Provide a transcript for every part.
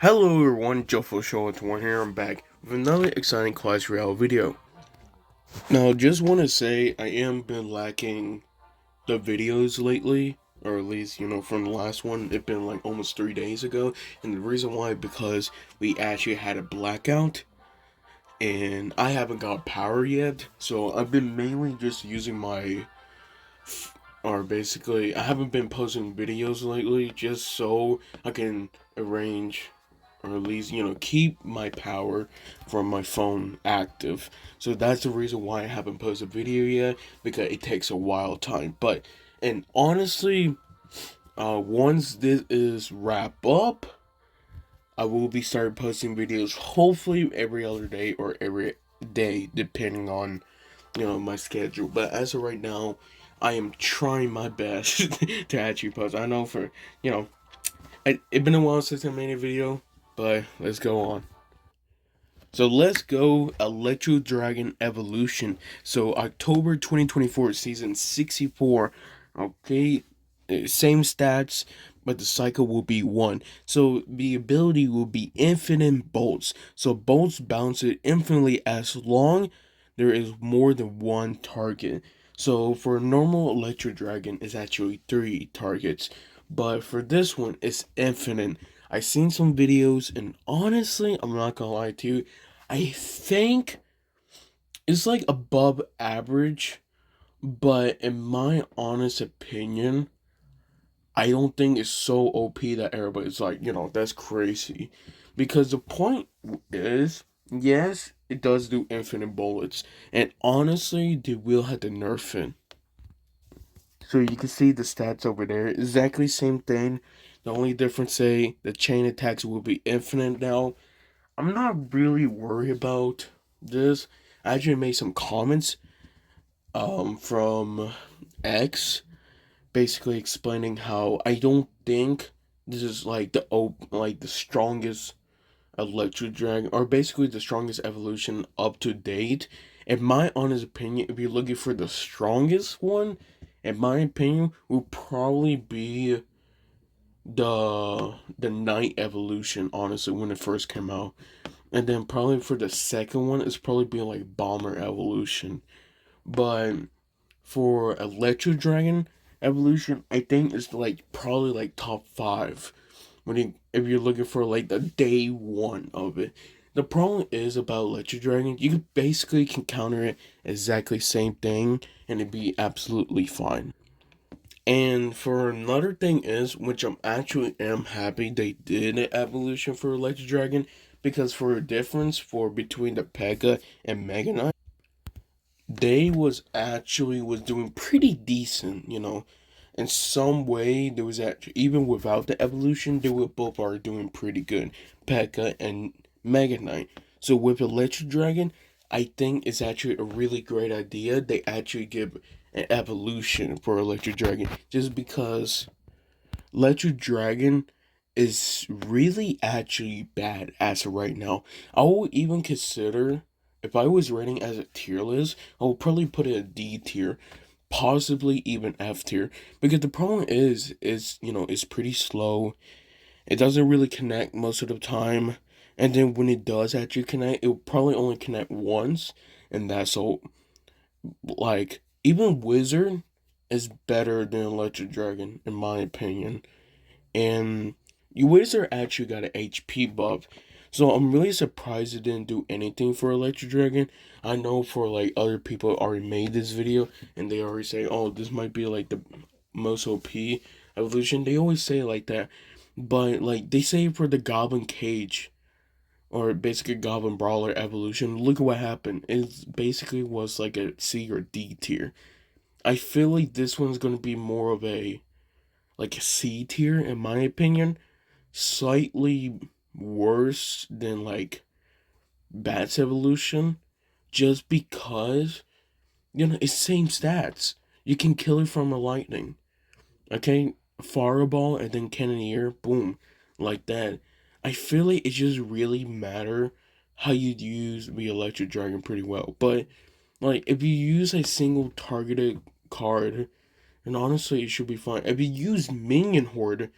Hello everyone, Joffo Show, it's one here. I'm back with another exciting Clash Royale video. Now, just want to say I am been lacking the videos lately, or at least from the last one. It's been like almost 3 days ago, and the reason why because we actually had a blackout, and I haven't got power yet. So I've been mainly just using or basically I haven't been posting videos lately, just so I can arrange or at least keep my power from my phone active. So that's the reason why I haven't posted a video yet, because it takes a while time. But and honestly, once this is wrap up, I will be starting posting videos hopefully every other day or every day depending on my schedule. But as of right now, I am trying my best to actually post. I know for it's been a while since I made a video, but let's go on. So let's go Electro Dragon Evolution. So October 2024, season 64. Okay, same stats, but the cycle will be one. So the ability will be infinite bolts. So bolts bounce it infinitely as long there is more than one target. So for a normal Electro Dragon, it's actually three targets, but for this one, it's infinite. I seen some videos, and honestly, I'm not gonna lie to you, I think it's like above average, but in my honest opinion, I don't think it's so OP that everybody's like, that's crazy. Because the point is, yes, it does do infinite bullets, and honestly, they will have to nerf it. So you can see the stats over there, exactly same thing. The only difference, say, the chain attacks will be infinite now. I'm not really worried about this. I actually made some comments from X basically explaining how I don't think this is like the strongest Electro Dragon, or basically the strongest evolution up to date. In my honest opinion, if you're looking for the strongest one, in my opinion, will probably be the Night evolution, honestly, when it first came out. And then probably for the second one, it's probably being like Bomber evolution. But for Electro Dragon evolution, I think it's like probably like top five. If you're looking for like the day one of it. The problem is about Electro Dragon, you basically can counter it exactly same thing and it'd be absolutely fine. And for another thing is, which I'm actually am happy they did an evolution for Electro Dragon, because for a difference for between the Pekka and Mega Knight, they was doing pretty decent, In some way, there was actually, even without the evolution, they were both are doing pretty good. Pekka and Mega Knight. So with Electro Dragon, I think it's actually a really great idea. They actually give an evolution for Electro Dragon, just because Electro Dragon is really actually bad as of right now. I would even consider, if I was rating as a tier list, I would probably put it a D tier, possibly even F tier, because the problem is it's pretty slow. It doesn't really connect most of the time, and then when it does actually connect, it will probably only connect once, and that's all. Like even Wizard is better than Electric Dragon in my opinion, and Wizard actually got an HP buff. So I'm really surprised it didn't do anything for Electric Dragon. I know for like other people already made this video and they already say, oh, this might be like the most OP evolution. They always say like that. But like they say for the Goblin Cage or basically Goblin Brawler evolution, look at what happened. It basically was like a C or D tier. I feel like this one's gonna be more of a like a C tier in my opinion, slightly worse than like Bat's evolution, just because it's same stats. You can kill it from a lightning, okay, fireball and then cannoneer, boom, like that. I feel like it just really matter how you use the electric dragon pretty well, but like if you use a single targeted card, and honestly it should be fine. If you use minion horde,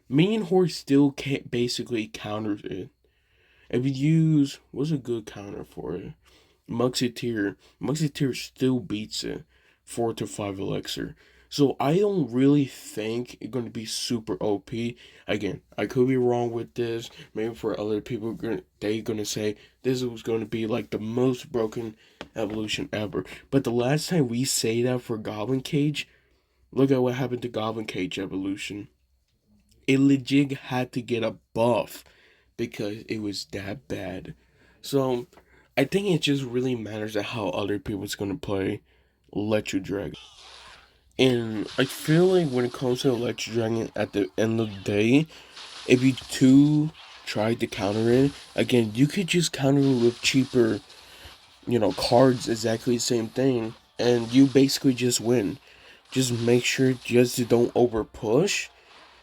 Mean Horse still can't basically counters it. If you use, what's a good counter for it? Muxiteer still beats it 4 to 5 elixir. So I don't really think it's going to be super OP. Again, I could be wrong with this. Maybe for other people, they going to say this was going to be like the most broken evolution ever. But the last time we say that for Goblin Cage, look at what happened to Goblin Cage evolution. It legit had to get a buff because it was that bad. So I think it just really matters at how other people's gonna play Electro Dragon. And I feel like when it comes to Electro Dragon, at the end of the day, if you two try to counter it, again, you could just counter it with cheaper, cards, exactly the same thing, and you basically just win. Just make sure just to don't over push,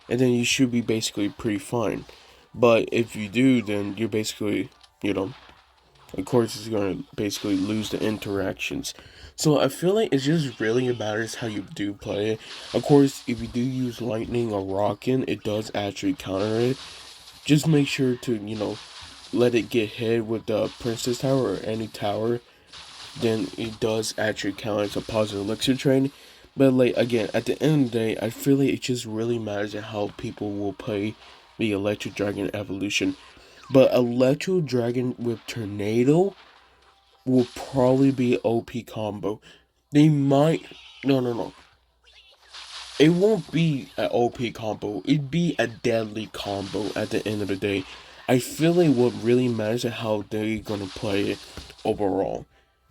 and then you should be basically pretty fine. But if you do, then you're basically, of course, it's going to basically lose the interactions. So I feel like it just really matters how you do play it. Of course, if you do use lightning or rocking, it does actually counter it. Just make sure to, let it get hit with the princess tower or any tower. Then it does actually count as a positive elixir trade. But like again, at the end of the day, I feel like it just really matters at how people will play the Electric Dragon evolution. But Electro Dragon with Tornado will probably be OP combo. They might no. It won't be an OP combo. It'd be a deadly combo at the end of the day. I feel like what really matters is how they're gonna play it overall.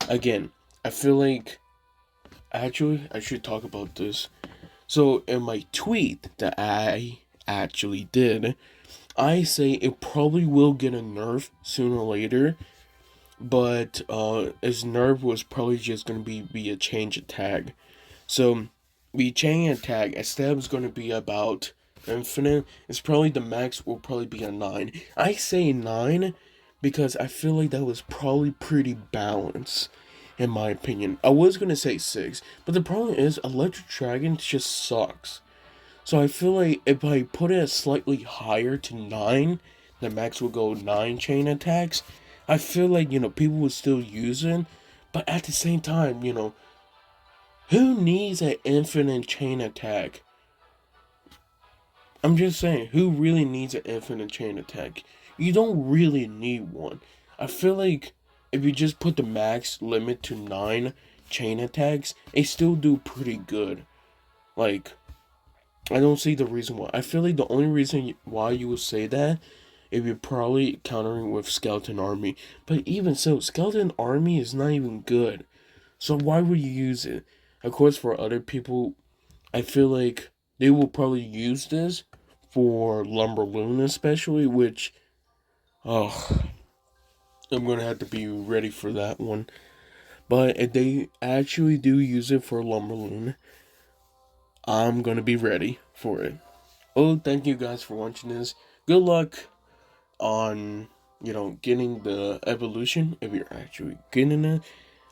Again, I feel like actually I should talk about this. So in my tweet that I actually did, I say it probably will get a nerf sooner or later, but its nerf was probably just gonna be a change attack. So the change attack instead was gonna be about infinite. It's probably the max will probably be a 9. I say 9 because I feel like that was probably pretty balanced in my opinion. I was gonna say 6, but the problem is Electric Dragon just sucks. So I feel like if I put it slightly higher to 9, the max will go 9 chain attacks. I feel like, people would still use it, but at the same time, who needs an infinite chain attack? I'm just saying, who really needs an infinite chain attack? You don't really need one. I feel like if you just put the max limit to 9 chain attacks, they still do pretty good. Like, I don't see the reason why. I feel like the only reason why you would say that if you're probably countering with Skeleton Army. But even so, Skeleton Army is not even good. So why would you use it? Of course, for other people, I feel like they will probably use this for Lumberloon especially, which, oh, I'm going to have to be ready for that one. But if they actually do use it for Lumberloon, I'm going to be ready for it. Oh, thank you guys for watching this. Good luck on, getting the evolution if you're actually getting it.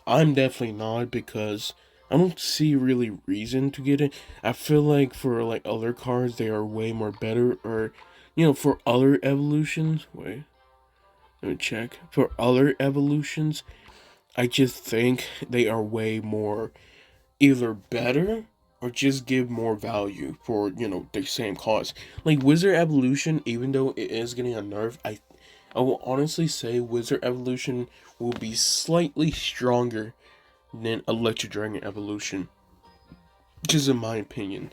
I'm definitely not because I don't see really reason to get it. I feel like for like other cards they are way more better or for other evolutions. Wait, let me check. For other evolutions, I just think they are way more either better or just give more value for the same cost. Like Wizard Evolution, even though it is getting a nerf, I will honestly say Wizard Evolution will be slightly stronger than Electro Dragon Evolution. Just in my opinion.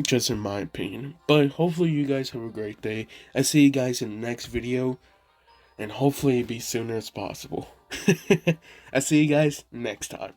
Just in my opinion. But hopefully you guys have a great day. I see you guys in the next video. And hopefully it be sooner as possible. I see you guys next time.